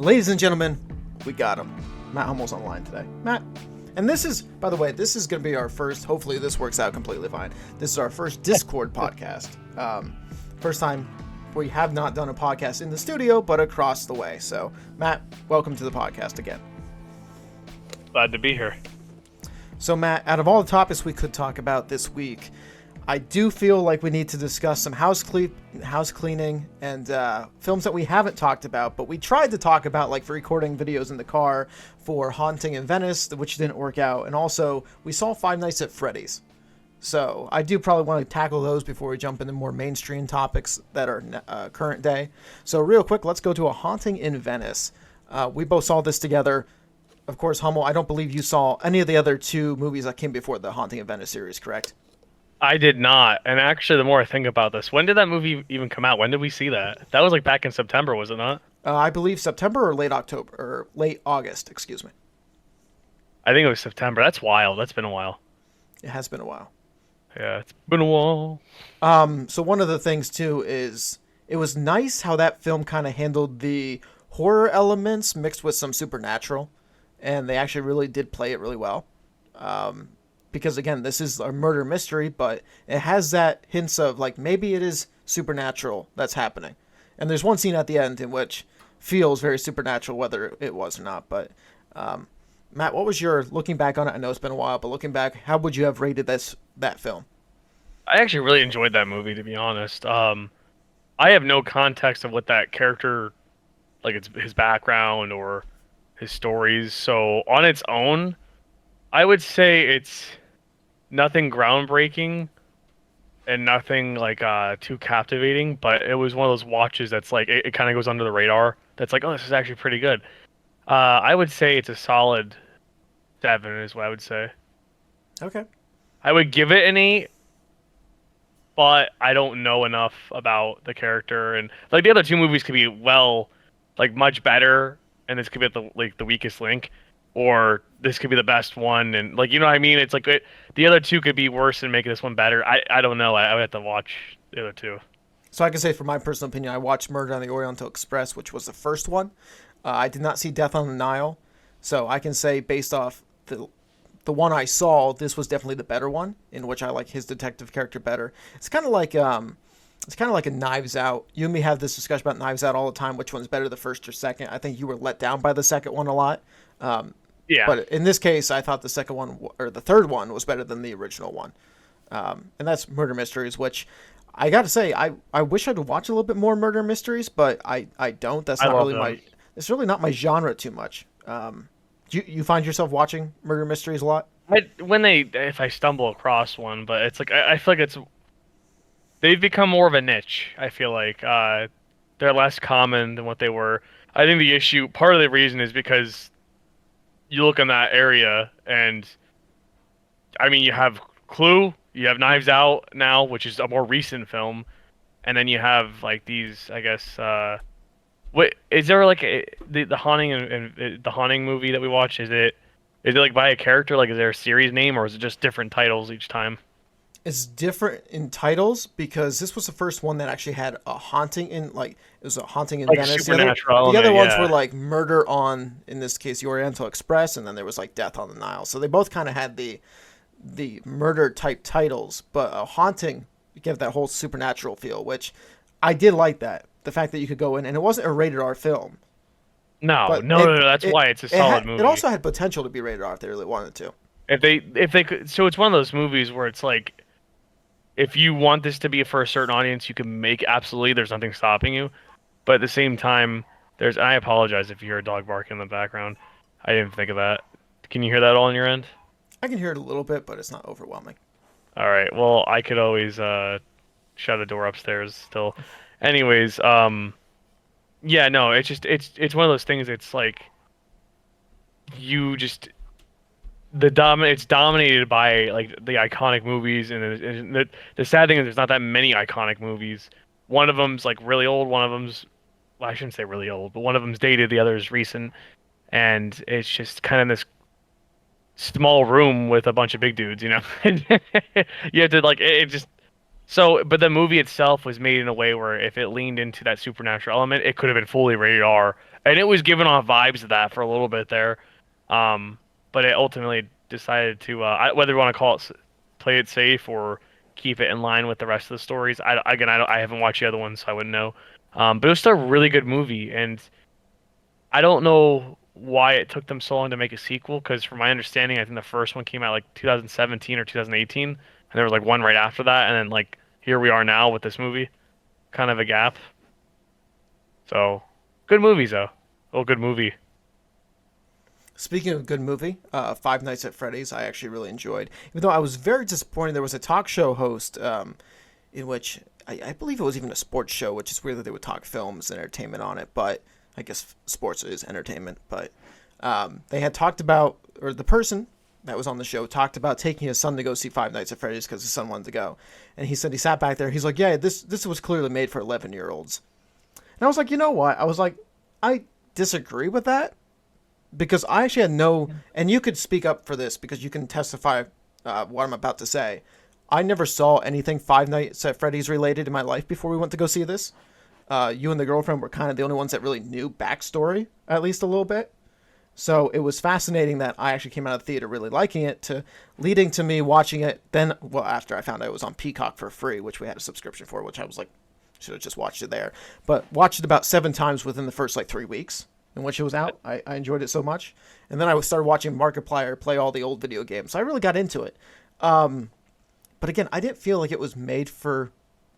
Ladies and gentlemen, we got him. Matt Hummel's online today. Matt, and this is, by the way, this is going to be our first, hopefully this works out completely fine. This is our first Discord podcast. First time we have not done a podcast in the studio, but across the way. So, Matt, welcome to the podcast again. Glad to be here. So, Matt, out of all the topics we could talk about this week, I do feel like we need to discuss some house cleaning and films that we haven't talked about, but we tried to talk about, like for recording videos in the car for Haunting in Venice, which didn't work out. And also, we saw Five Nights at Freddys. So I do probably want to tackle those before we jump into more mainstream topics that are current day. So real quick, let's go to A Haunting in Venice. We both saw this together. Of course, Hummel, I don't believe you saw any of the other two movies that came before the Haunting in Venice series, correct? I did not. And actually, the more I think about this, when did that movie even come out? When did we see that? That was like back in September, was it not? I believe September or late October, or late August, excuse me. I think it was September. That's wild. That's been a while. It has been a while. Yeah, it's been a while. So one of the things, too, is it was nice how that film kind of handled the horror elements mixed with some supernatural. And they actually really did play it really well. Because again, this is a murder mystery, but it has that hints of like maybe it is supernatural that's happening. And there's one scene at the end in which feels very supernatural, whether it was or not. But Matt, what was your looking back on it? I know it's been a while, but looking back, how would you have rated that film? I actually really enjoyed that movie, to be honest. I have no context of what that character, like it's his background or his stories. So on its own, I would say it's nothing groundbreaking and nothing like too captivating, but it was one of those watches that's like it kind of goes under the radar. That's like, oh, this is actually pretty good. I would say it's a solid 7 is what I would say. Okay. I would give it an 8, but I don't know enough about the character, and like the other two movies could be much better, and this could be at the weakest link. Or this could be the best one, and like, you know what I mean? It's like the other two could be worse and make this one better. I don't know. I would have to watch the other two. So I can say, from my personal opinion, I watched Murder on the Oriental Express, which was the first one. I did not see Death on the Nile, so I can say based off the one I saw, this was definitely the better one, in which I like his detective character better. It's kind of like a Knives Out. You and me have this discussion about Knives Out all the time. Which one's better, the first or second? I think you were let down by the second one a lot. Yeah. But in this case, I thought the second one or the third one was better than the original one. And that's Murder Mysteries, which I got to say, I wish I'd watch a little bit more Murder Mysteries, but I don't. That's not really it's really not my genre too much. Do you find yourself watching Murder Mysteries a lot? If I stumble across one, but it's like, I feel like they've become more of a niche. I feel like, they're less common than what they were. I think part of the reason is because you look in that area, and I mean, you have Clue, you have Knives Out now, which is a more recent film, and then you have like these, I guess. What is there like the Haunting and the Haunting movie that we watched? Is it like by a character? Like, is there a series name, or is it just different titles each time? It's different in titles because this was the first one that actually had a haunting in, like, it was a haunting in Venice. The other ones were like Murder on, in this case, the Oriental Express, and then there was like Death on the Nile. So they both kind of had the murder type titles, but a haunting gave that whole supernatural feel, which I did like that. The fact that you could go in, and it wasn't a rated R film. No. That's why it's a solid movie. It also had potential to be rated R if they really wanted to. If they could, so it's one of those movies where it's like, if you want this to be for a certain audience, you can make absolutely. There's nothing stopping you, but at the same time, I apologize if you hear a dog barking in the background. I didn't think of that. Can you hear that all on your end? I can hear it a little bit, but it's not overwhelming. All right. Well, I could always shut the door upstairs still. Anyways, yeah, no, it's one of those things. It's like it's dominated by like the iconic movies, and the sad thing is there's not that many iconic movies. One of them's like really old. One of them's, well, I shouldn't say really old, but one of them's dated. The other is recent, and it's just kind of this small room with a bunch of big dudes, you know. You have to like it just so. But the movie itself was made in a way where if it leaned into that supernatural element, it could have been fully rated R, and it was giving off vibes of that for a little bit there. Um, but it ultimately decided to whether you want to call it play it safe or keep it in line with the rest of the stories. I haven't watched the other ones, so I wouldn't know. But it was still a really good movie, and I don't know why it took them so long to make a sequel. Because from my understanding, I think the first one came out like 2017 or 2018, and there was like one right after that, and then like here we are now with this movie, kind of a gap. So good movies though. Oh, good movie. Speaking of good movie, Five Nights at Freddys, I actually really enjoyed. Even though I was very disappointed, there was a talk show host in which I believe it was even a sports show, which is weird that they would talk films and entertainment on it. But I guess sports is entertainment. But they had talked about, or the person that was on the show talked about taking his son to go see Five Nights at Freddy's because his son wanted to go, and he said he sat back there. He's like, "Yeah, this was clearly made for 11-year-olds." And I was like, you know what? I was like, I disagree with that because I actually had no, and you could speak up for this because you can testify what I'm about to say. I never saw anything Five Nights at Freddy's related in my life before we went to go see this. You and the girlfriend were kind of the only ones that really knew backstory, at least a little bit. So it was fascinating that I actually came out of the theater really liking it, to leading to me watching it. Then, well, after I found out it was on Peacock for free, which we had a subscription for, which I was like, should have just watched it there. But watched it about 7 times within the first like 3 weeks in which it was out. I enjoyed it so much. And then I started watching Markiplier play all the old video games. So I really got into it. But again, I didn't feel like it was made for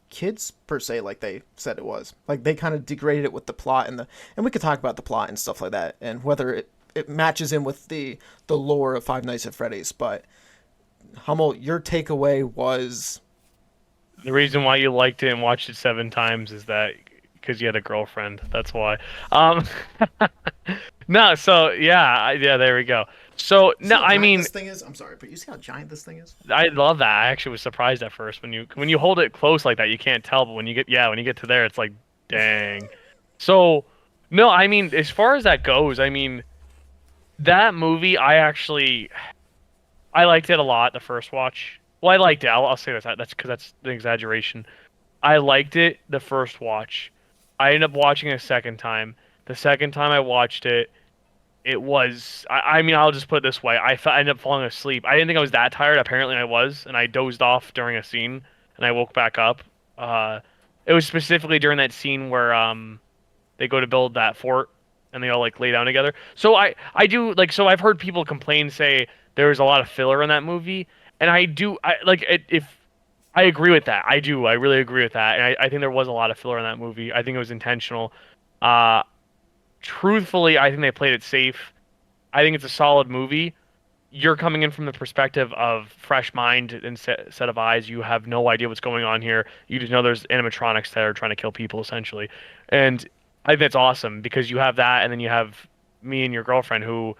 kids per se, like they said it was. Like they kind of degraded it with the plot and we could talk about the plot and stuff like that and whether it matches in with the lore of Five Nights at Freddy's. But Hummel, your takeaway was The reason why you liked it and watched it 7 times is that because you had a girlfriend. That's why. Um, no, so yeah, yeah, there we go. So you see no, how I giant mean, this thing is? I'm sorry, but you see how giant this thing is? I love that. I actually was surprised at first when you hold it close like that, you can't tell, but when you get to there, it's like, dang. So no, I mean, as far as that goes, I mean, that movie, I liked it a lot the first watch. Well, I liked it. I'll say that's because that's the exaggeration. I liked it the first watch. I ended up watching it a second time. The second time I watched it, it was. I mean, I'll just put it this way. I ended up falling asleep. I didn't think I was that tired. Apparently, I was, and I dozed off during a scene, and I woke back up. Uh, it was specifically during that scene where they go to build that fort and they all like lay down together. So I do like so I've heard people complain say there was a lot of filler in that movie, and I like it, if I agree with that. I really agree with that, and I think there was a lot of filler in that movie. I think it was intentional. Uh, Truthfully, I think they played it safe. I think it's a solid movie. You're coming in from the perspective of fresh mind and set of eyes. You have no idea what's going on here. You just know there's animatronics that are trying to kill people essentially, and I think that's awesome because you have that, and then you have me and your girlfriend who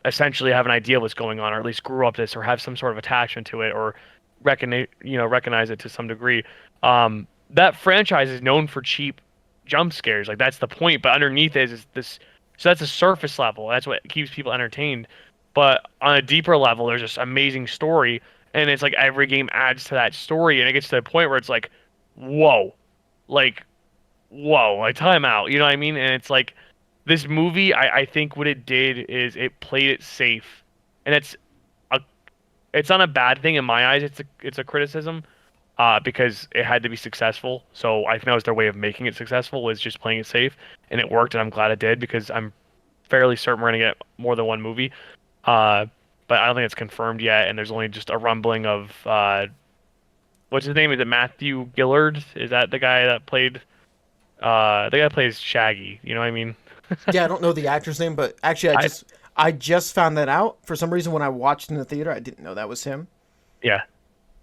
essentially have an idea what's going on, or at least grew up this, or have some sort of attachment to it, or recognize it to some degree. That franchise is known for cheap jump scares. Like that's the point, but underneath is this. So that's a surface level. That's what keeps people entertained. But on a deeper level, there's this amazing story, and it's like every game adds to that story, and it gets to the point where it's whoa, like, whoa, like time out. You know what I mean? And it's like this movie. I think what it did is it played it safe, and a, it's not a bad thing in my eyes. It's a criticism, because it had to be successful. So I think that was their way of making it successful was just playing it safe, and it worked, and I'm glad it did because I'm fairly certain we're gonna get more than one movie. Uh, but I don't think it's confirmed yet, and there's only just a rumbling of what's his name? Is it Matthew Gillard? Is that the guy that played the guy that plays Shaggy? You know what I mean? Yeah, I don't know the actor's name, but actually, I I just found that out for some reason when I watched in the theater. I didn't know that was him. Yeah.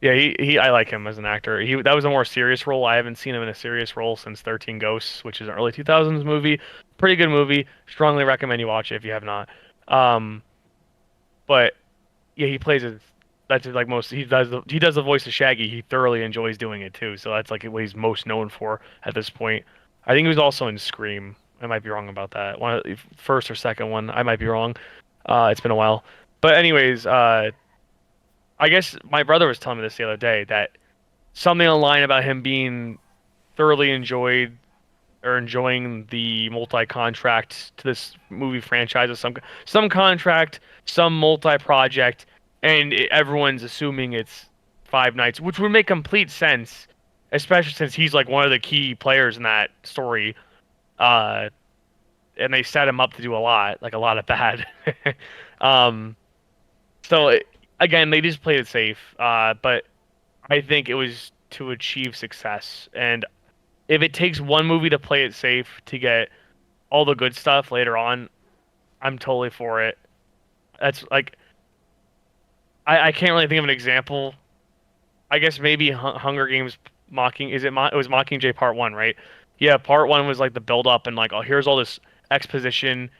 Yeah, he I like him as an actor. He that was a more serious role. I haven't seen him in a serious role since 13 Ghosts, which is an early 2000s movie. Pretty good movie. Strongly recommend you watch it if you have not. Um, but yeah, he plays it. That's like most. He does the voice of Shaggy. He thoroughly enjoys doing it too. So that's like what he's most known for at this point. I think he was also in Scream. I might be wrong about that. One of the first or second one. I might be wrong. It's been a while. But anyways, I guess my brother was telling me this the other day that something online about him being thoroughly enjoyed are enjoying the multi-contract to this movie franchise, or some contract, some multi-project, and everyone's assuming it's Five Nights, which would make complete sense, especially since he's like one of the key players in that story. Uh, and they set him up to do a lot of bad. um, so again, they just played it safe. But I think it was to achieve success, and if it takes one movie to play it safe to get all the good stuff later on, I'm totally for it. That's like I can't really think of an example. I guess maybe Hunger Games mocking is it? It was Mockingjay Part One, right? Yeah, Part One was like the build up and like, oh, here's all this exposition,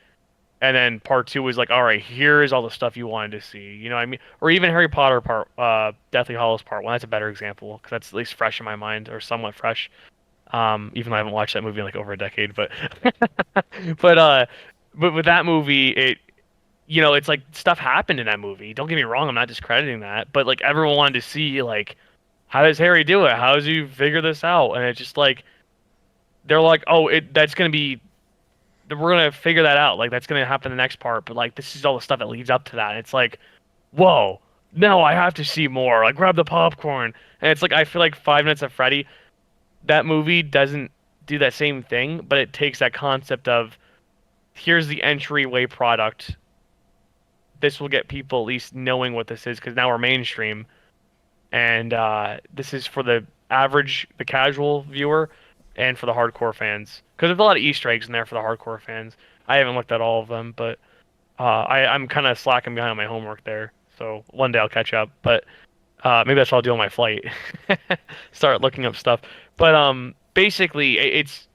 and then Part Two was like, all right, here's all the stuff you wanted to see. You know what I mean? Or even Harry Potter Deathly Hallows Part One. That's a better example because that's at least fresh in my mind or somewhat fresh. Even though I haven't watched that movie in like over a decade, but but uh, but with that movie, it's like stuff happened in that movie. Don't get me wrong, I'm not discrediting that, but like everyone wanted to see like how does Harry do it? How does he figure this out? And it's just like they're like, oh, that's gonna be we're gonna figure that out. Like that's gonna happen in the next part, but like this is all the stuff that leads up to that. And it's like, whoa, no, I have to see more. Like grab the popcorn. And it's like I feel like Five Nights at Freddy, that movie doesn't do that same thing, but it takes that concept of here's the entryway product. This will get people at least knowing what this is because now we're mainstream, and this is for the average, the casual viewer, and for the hardcore fans. Because there's a lot of Easter eggs in there for the hardcore fans. I haven't looked at all of them, but I'm kind of slacking behind on my homework there. So one day I'll catch up, but maybe that's what I'll do on my flight. Start looking up stuff. But basically, it's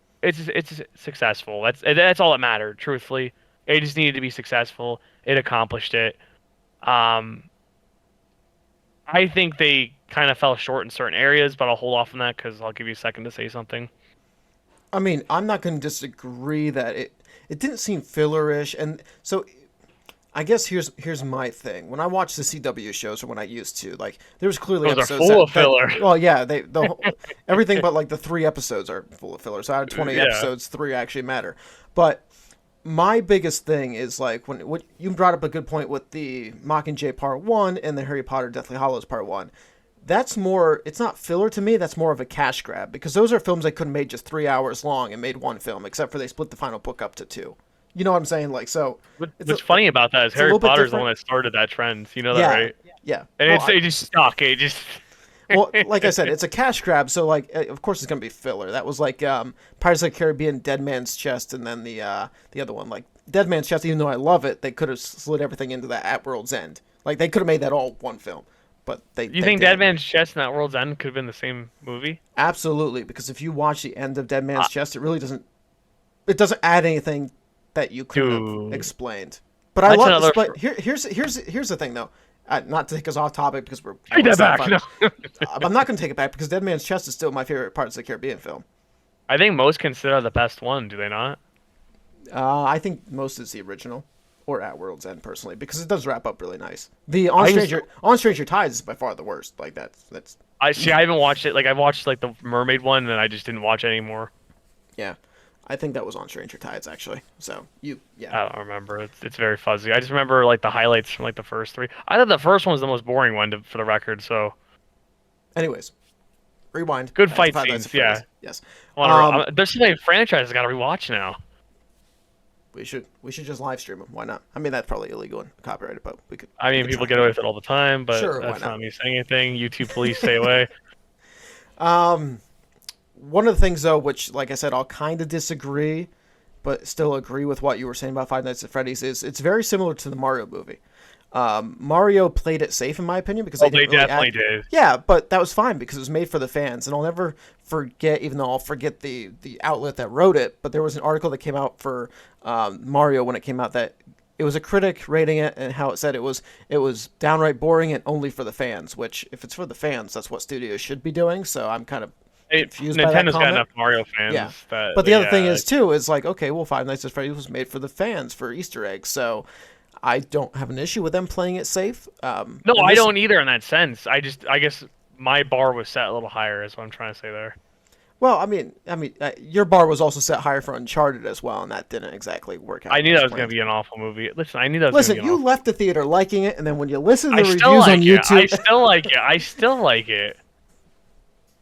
successful. That's all that mattered. Truthfully, it just needed to be successful. It accomplished it. Um, I think they kind of fell short in certain areas, but I'll hold off on that because I'll give you a second to say something. I mean, I'm not going to disagree that it didn't seem fillerish, and so I guess here's my thing. When I watch the CW shows, or when I used to, like, there was clearly Those are episodes full of filler. well, yeah, everything but like the 3 episodes are full of filler. So out of 20 Yeah. episodes, 3 actually matter. But my biggest thing is like what you brought up a good point with the Mockingjay Part 1 and the Harry Potter Deathly Hallows Part 1. That's more, it's not filler to me, that's more of a cash grab because those are films they could have made just 3 hours long and made one film, except for they split the final book up to 2. You know what I'm saying? Like, so What's funny about that is Harry Potter's the one that started that trend. You know that, yeah, right? yeah. And Well, it just stuck. It just well, like I said, it's a cash grab, so like, of course it's gonna be filler. That was like Pirates of the Caribbean, Dead Man's Chest, and then the other one, like Dead Man's Chest. Even though I love it, they could have slid everything into that at World's End. Like they could have made that all one film, but You think Dead Man's Chest and That World's End could have been the same movie? Absolutely, because if you watch the end of Dead Man's Chest, it really doesn't. It doesn't add anything that you could have explained. But I love this. But here's the thing, though. Not to take us off topic because we're. Take that back. No. I'm not going to take it back because Dead Man's Chest is still my favorite Pirates of the Caribbean film. I think most consider the best one. Do they not? I think most is the original, or At World's End personally, because it does wrap up really nice. The On Stranger Tides is by far the worst. Like that's. I haven't watched it. Like I watched like the Mermaid one, and I just didn't watch it anymore. Yeah. I think that was On Stranger Tides, actually. So, yeah. I don't remember. It's very fuzzy. I just remember, like, the highlights from, like, the first 3. I thought the first one was the most boring one, for the record, so... Anyways. Rewind. Good fight scenes, yeah. Yes. There's so many franchises I gotta rewatch now. We should just live stream them. Why not? I mean, that's probably illegal and copyrighted, but we could... I mean, people get away with it all the time, but sure, that's not me saying anything. YouTube police, stay away. One of the things, though, which, like I said, I'll kind of disagree, but still agree with what you were saying about Five Nights at Freddy's, is it's very similar to the Mario movie. Mario played it safe, in my opinion, because they definitely did. Yeah, but that was fine because it was made for the fans, and I'll never forget, even though I'll forget the outlet that wrote it, but there was an article that came out for Mario when it came out that it was a critic rating it and how it said it was downright boring and only for the fans, which if it's for the fans, that's what studios should be doing, so I'm kind of Nintendo's got enough Mario fans. Yeah. But the other thing is, too, is like, okay, well, Five Nights at Freddy's was made for the fans, for Easter eggs, so I don't have an issue with them playing it safe. No, I don't either in that sense. I guess my bar was set a little higher is what I'm trying to say there. Well, your bar was also set higher for Uncharted as well, and that didn't exactly work out. I knew that was planned. gonna be an awful movie. Listen, I knew that was Listen, gonna be an you awful. left the theater liking it, and then when you listen to I the still reviews on like it. I YouTube, still like it. I still like it.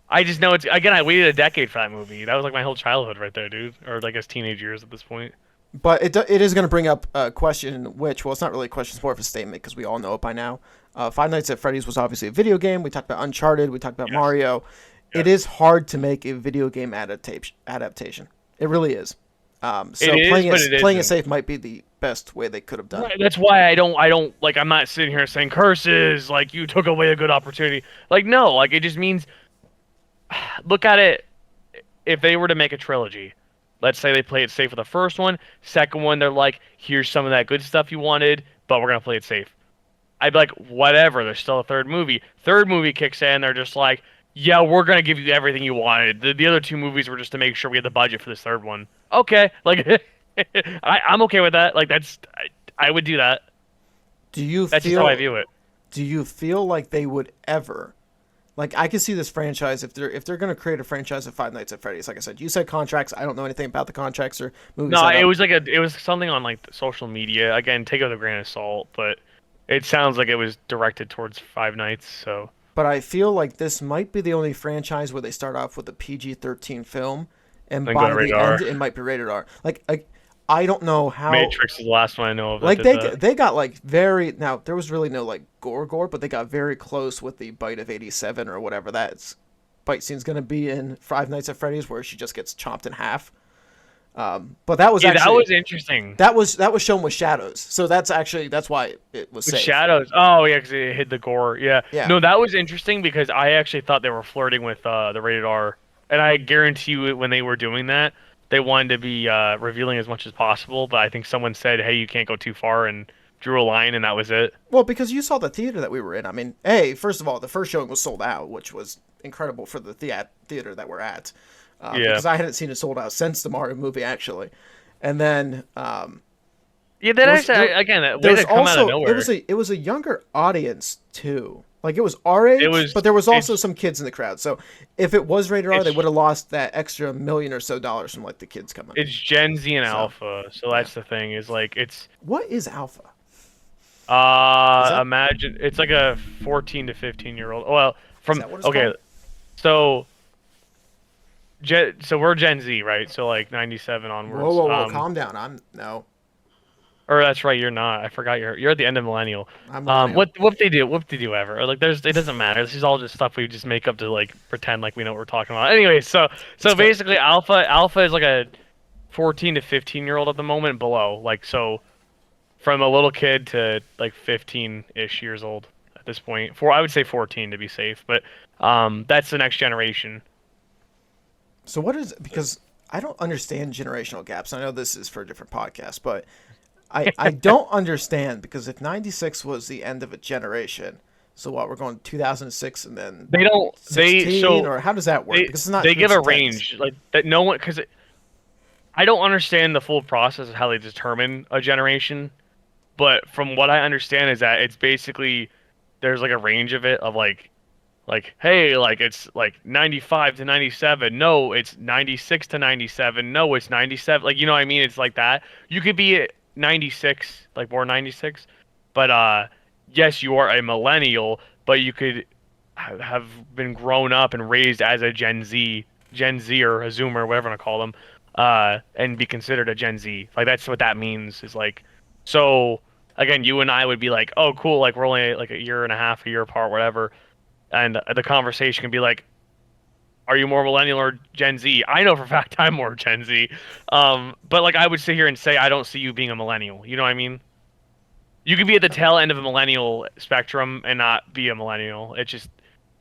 I just know it's again. I waited a decade for that movie. That was like my whole childhood right there, dude. Or like as teenage years at this point. but it is going to bring up a question, which, well, it's not really a question, it's more of a statement because we all know it by now. Five Nights at Freddys was obviously a video game. We talked about Uncharted. We talked about Mario. Yes. It is hard to make a video game adaptation. It really is. So it is, playing it safe might be the best way they could have done it. Right, that's why I don't like. I'm not sitting here saying curses. Like you took away a good opportunity. Like no, like it just means. Look at it. If they were to make a trilogy, let's say they play it safe with the first one, second one they're like, here's some of that good stuff you wanted, but we're gonna play it safe. I'd be like, whatever. There's still a third movie. Third movie kicks in. They're just like, yeah, we're gonna give you everything you wanted. The other two movies were just to make sure we had the budget for this third one. Okay, like, I'm okay with that. Like I would do that. That's just how I view it. Do you feel like they would ever? Like, I can see this franchise if they're going to create a franchise of Five Nights at Freddy's. Like I said, you said contracts. I don't know anything about the contracts or movies. No, it was something on like social media. Again, take it with a grain of salt, but it sounds like it was directed towards Five Nights. So, but I feel like this might be the only franchise where they start off with a PG-13 film, and by the end, it might be rated R. Like I don't know how. Matrix is the last one I know of. Like they got like now there was really no like gore, but they got very close with the bite of 87 or whatever that bite scene's gonna be in Five Nights at Freddy's, where she just gets chopped in half. But that was that was interesting. That was shown with shadows, so that's why it was safe. Shadows. Oh yeah, because it hid the gore. Yeah. Yeah. No, that was interesting because I actually thought they were flirting with the rated R, and I guarantee you when they were doing that, they wanted to be revealing as much as possible, but I think someone said, hey, you can't go too far, and drew a line, and that was it. Well, because you saw the theater that we were in. I mean, hey, first of all, the first showing was sold out, which was incredible for the theater that we're at. Because I hadn't seen it sold out since the Mario movie, actually. And then... yeah, that actually, again, it way to come out of nowhere. It was a younger audience, too. Like, it was our age, but there was also some kids in the crowd. So if it was rated R, they would have lost that extra $1 million or so from, like, the kids coming. It's Gen Z and Alpha, so that's the thing, is, like, it's... What is Alpha? Imagine... It's like a 14 to 15-year-old... Well, from... Okay, so... So we're Gen Z, right? So, like, 97 onwards. Whoa, calm down. No. Or that's right, you're not. I forgot you're at the end of millennial. I'm millennial. What they do ever? Or like it doesn't matter. This is all just stuff we just make up to like pretend like we know what we're talking about. Anyway, so basically alpha is like a 14 to 15-year-old at the moment below. Like so from a little kid to like 15-ish years old at this point. I would say 14 to be safe, but that's the next generation. So what is because I don't understand generational gaps. I know this is for a different podcast, but I don't understand because if 96 was the end of a generation, so what, we're going 2006 and then they don't 16, or how does that work? Because it's not, they give a range like that. No one, because I don't understand the full process of how they determine a generation, but from what I understand is that it's basically there's like a range of it of like hey, like it's like 95 to 97, no, it's 96 to 97, no, it's 97, like, you know what I mean? It's like that. You could be at 96, like born 96, but yes, you are a millennial, but you could have been grown up and raised as a Gen Z or a Zoomer, whatever you want to call them, and be considered a Gen Z. Like that's what that means, is like, so again, you and I would be like, oh cool, like we're only like a year apart, whatever. And the conversation can be like, are you more millennial or Gen Z? I know for a fact I'm more Gen Z. But like I would sit here and say I don't see you being a millennial. You know what I mean? You could be at the tail end of a millennial spectrum and not be a millennial. It just,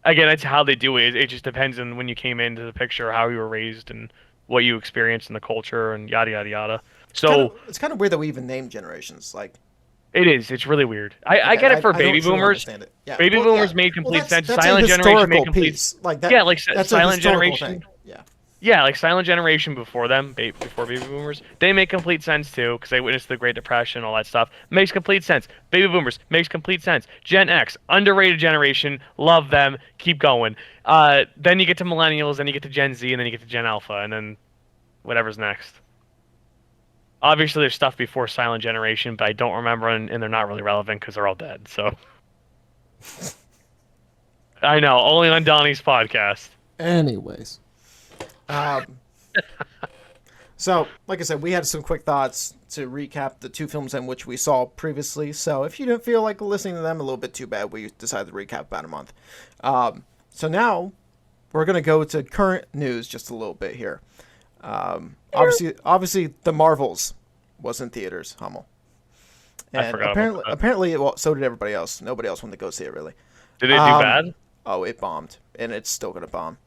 again, that's how they do it. It just depends on when you came into the picture, how you were raised, and what you experienced in the culture, and yada yada yada. So it's kind of weird that we even name generations like. It is. It's really weird. I get it for baby boomers. Yeah. Baby boomers made complete sense. That's Silent a generation made historical complete piece. Like that. Yeah, like that's silent generation. Thing. Yeah. Yeah, like Silent Generation before them, before Baby Boomers, they make complete sense too, because they witnessed the Great Depression, all that stuff. Makes complete sense. Baby Boomers makes complete sense. Gen X, underrated generation, love them, keep going. Then you get to Millennials, then you get to Gen Z, and then you get to Gen Alpha, and then whatever's next. Obviously, there's stuff before Silent Generation, but I don't remember, and they're not really relevant because they're all dead. So I know, only on Donnie's podcast. Anyways. So, like I said, we had some quick thoughts to recap the two films in which we saw previously. So, if you didn't feel like listening to them, a little bit too bad. We decided to recap about a month. So now we're gonna go to current news just a little bit here. Obviously, the Marvels was in theaters, Hummel, I and forgot about that. apparently, well, so did everybody else. Nobody else wanted to go see it really. Did they do bad? Oh, it bombed, and it's still gonna bomb.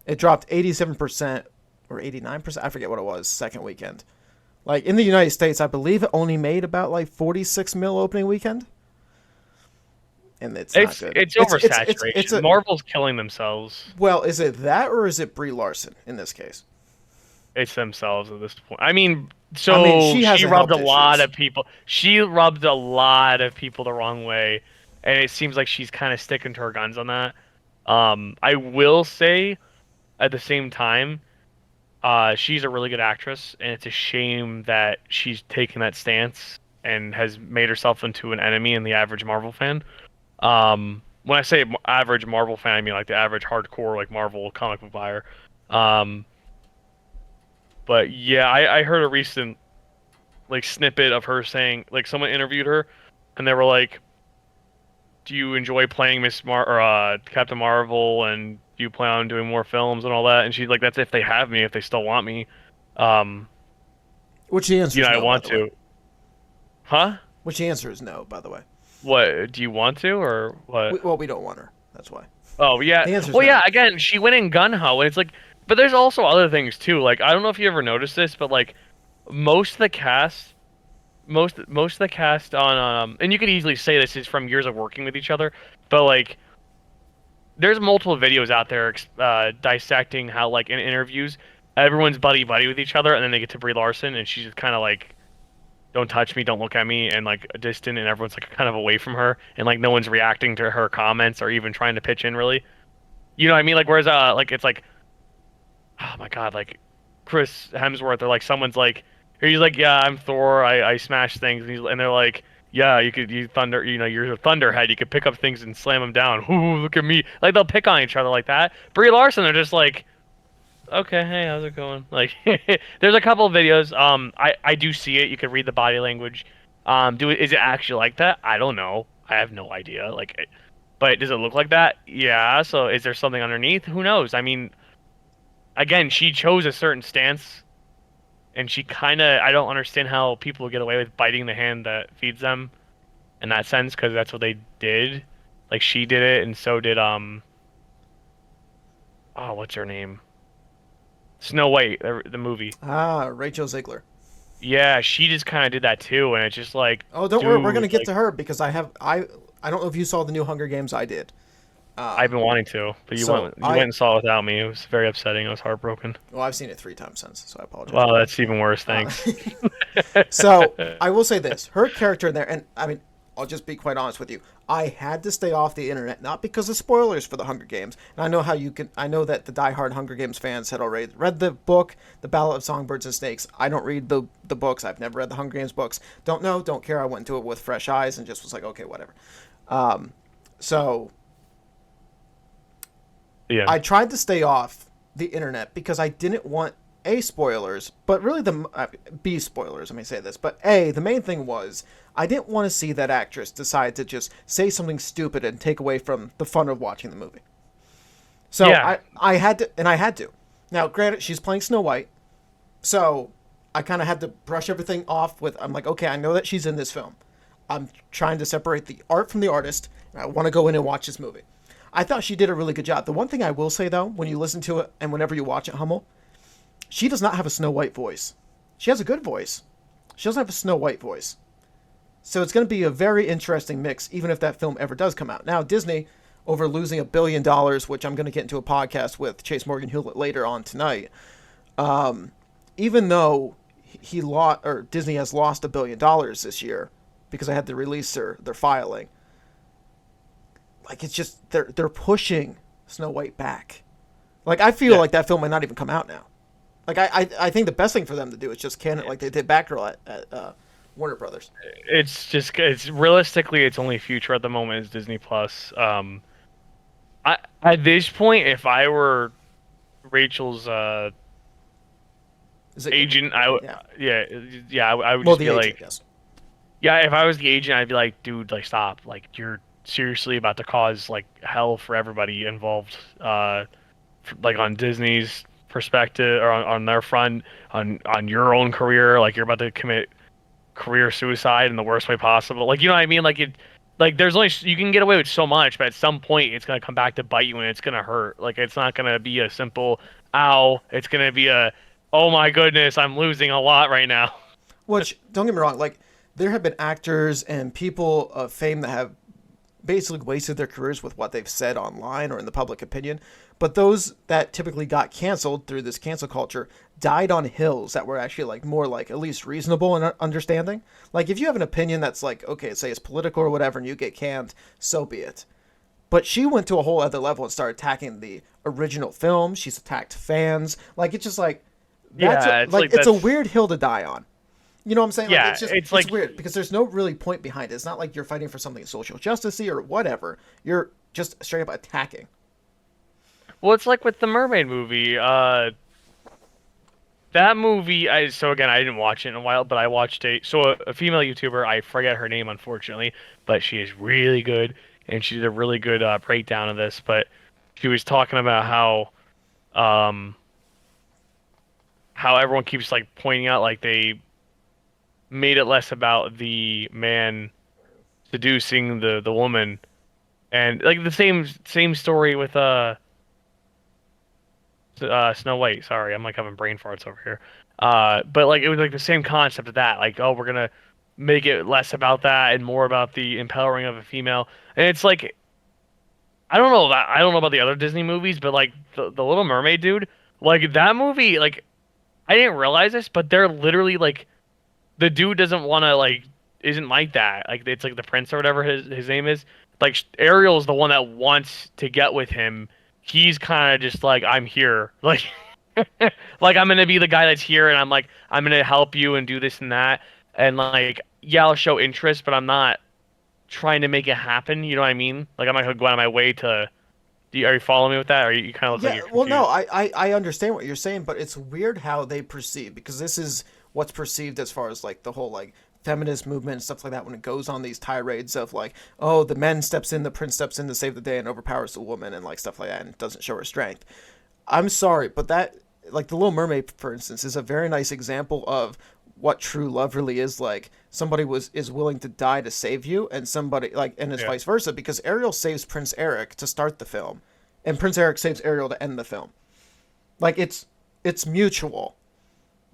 It dropped 87% or 89%. I forget what it was. Second weekend, like in the United States, I believe it only made about like 46 mil opening weekend, and it's not good. It's oversaturation. Marvel's killing themselves. Well, is it that or is it Brie Larson in this case? It's themselves at this point. I mean, she rubbed a lot of people. She rubbed a lot of people the wrong way, and it seems like she's kind of sticking to her guns on that. I will say, at the same time, she's a really good actress, and it's a shame that she's taken that stance and has made herself into an enemy in the average Marvel fan. When I say average Marvel fan, I mean like the average hardcore like Marvel comic book buyer. But yeah, I heard a recent like snippet of her saying, like, someone interviewed her, and they were like, "Do you enjoy playing Captain Marvel, and do you plan on doing more films and all that?" And she's like, "That's if they have me, if they still want me." Which the answer is no, I want to. Huh? Which the answer is no, by the way. What, do you want to, or what? We don't want her. That's why. Oh yeah. Well, no. Yeah. Again, she went in gun ho, and it's like, but there's also other things too. Like, I don't know if you ever noticed this, but like most of the cast on and you could easily say this is from years of working with each other, but like there's multiple videos out there dissecting how, like, in interviews everyone's buddy with each other, and then they get to Brie Larson and she's just kind of like, "Don't touch me, don't look at me," and like distant, and everyone's like kind of away from her, and like no one's reacting to her comments or even trying to pitch in really. You know what I mean? Like, whereas like it's like, oh my god, like Chris Hemsworth, or like someone's like, he's like, "Yeah, I'm Thor, I smash things," and they're like, "Yeah, you thunder, you're a thunderhead, you could pick up things and slam them down. Ooh, look at me!" Like, they'll pick on each other like that. Brie Larson, they're just like, "Okay, hey, how's it going?" Like, there's a couple of videos. I do see it. You can read the body language. Is it actually like that? I don't know. I have no idea. Like, but does it look like that? Yeah. So is there something underneath? Who knows? I mean, again, she chose a certain stance, and she I don't understand how people get away with biting the hand that feeds them in that sense, because that's what they did. Like, she did it, and so did what's her name? Snow White, the movie. Rachel Ziegler. Yeah, she just kind of did that too, and it's just like, oh, don't worry, we're gonna get to her, because I don't know if you saw the new Hunger Games. I did. I've been wanting to, but you went and saw it without me. It was very upsetting. I was heartbroken. Well, I've seen it 3 times since, so I apologize. Well, that's even worse. Thanks. So I will say this: her character in there, and I mean, I'll just be quite honest with you. I had to stay off the internet, not because of spoilers for the Hunger Games. And I know I know that the diehard Hunger Games fans had already read the book, The Ballad of Songbirds and Snakes. I don't read the books. I've never read the Hunger Games books. Don't know, don't care. I went into it with fresh eyes and just was like, okay, whatever. So yeah, I tried to stay off the internet because I didn't want spoilers, but really B spoilers. Let me say this, but the main thing was, I didn't want to see that actress decide to just say something stupid and take away from the fun of watching the movie. So yeah. I had to. Now, granted, she's playing Snow White, so I kind of had to brush everything off with, I'm like, okay, I know that she's in this film. I'm trying to separate the art from the artist, and I want to go in and watch this movie. I thought she did a really good job. The one thing I will say, though, when you listen to it and whenever you watch it, Hummel, she does not have a Snow White voice. She has a good voice. She doesn't have a Snow White voice. So it's going to be a very interesting mix, even if that film ever does come out. Now, Disney, over losing $1 billion, which I'm going to get into a podcast with Chase Morgan Hewlett later on tonight. Even though he lost, or Disney has lost $1 billion this year because I had to release their filing. Like, it's just they're pushing Snow White back. Like, I feel like that film might not even come out now. Like, I think the best thing for them to do is just can it like they did Batgirl at Warner Brothers. It's realistically, it's only future at the moment is Disney Plus. At this point, if I were Rachel's Is it agent, I would, I would well, just the be agent, like, yes. yeah, if I was the agent, I'd be like, dude, like, stop, like, you're seriously about to cause like hell for everybody involved, like on Disney's perspective or on their front, on your own career, like you're about to commit career suicide in the worst way possible. Like, you know what I mean? Like it, like there's only you can get away with so much, but at some point it's gonna come back to bite you and it's gonna hurt. Like it's not gonna be a simple ow. It's gonna be a oh my goodness, I'm losing a lot right now. Which, don't get me wrong, like there have been actors and people of fame that have basically wasted their careers with what they've said online or in the public opinion. But those that typically got canceled through this cancel culture died on hills that were actually like more like at least reasonable and understanding. Like if you have an opinion that's like, okay, say it's political or whatever and you get canned, so be it. But she went to a whole other level and started attacking the original film. She's attacked fans. Like it's just like, it's a weird hill to die on. You know what I'm saying? Yeah, like, it's weird because there's no really point behind it. It's not like you're fighting for something social justice-y or whatever. You're just straight up attacking. Well, it's like with the Mermaid movie. That movie. So again, I didn't watch it in a while, but I watched a female YouTuber. I forget her name, unfortunately, but she is really good, and she did a really good breakdown of this. But she was talking about how everyone keeps like pointing out like they made it less about the man seducing the woman, and like the same story with Snow White. Sorry, I'm like having brain farts over here. But like it was like the same concept of that. Like, oh, we're gonna make it less about that and more about the empowering of a female. And it's like I don't know about the other Disney movies, but like the Little Mermaid, dude, like that movie, like I didn't realize this, but they're literally like the dude doesn't want to like isn't like that. Like it's like the prince or whatever his name is. Like Ariel's the one that wants to get with him. He's kind of just like I'm here, like like I'm gonna be the guy that's here, and I'm gonna help you and do this and that, and like yeah, I'll show interest, but I'm not trying to make it happen. You know what I mean? Like I'm not gonna go out of my way to. Are you following me with that? Or you kind of look like you're confused? Well, no, I understand what you're saying, but it's weird how they perceive because this is what's perceived as far as like the whole like feminist movement and stuff like that when it goes on these tirades of like, oh, the man steps in, the prince steps in to save the day and overpowers the woman and like stuff like that and doesn't show her strength. I'm sorry, but that like the Little Mermaid, for instance, is a very nice example of what true love really is like. Somebody is willing to die to save you, and somebody like, and it's vice versa because Ariel saves Prince Eric to start the film, and Prince Eric saves Ariel to end the film. Like it's mutual.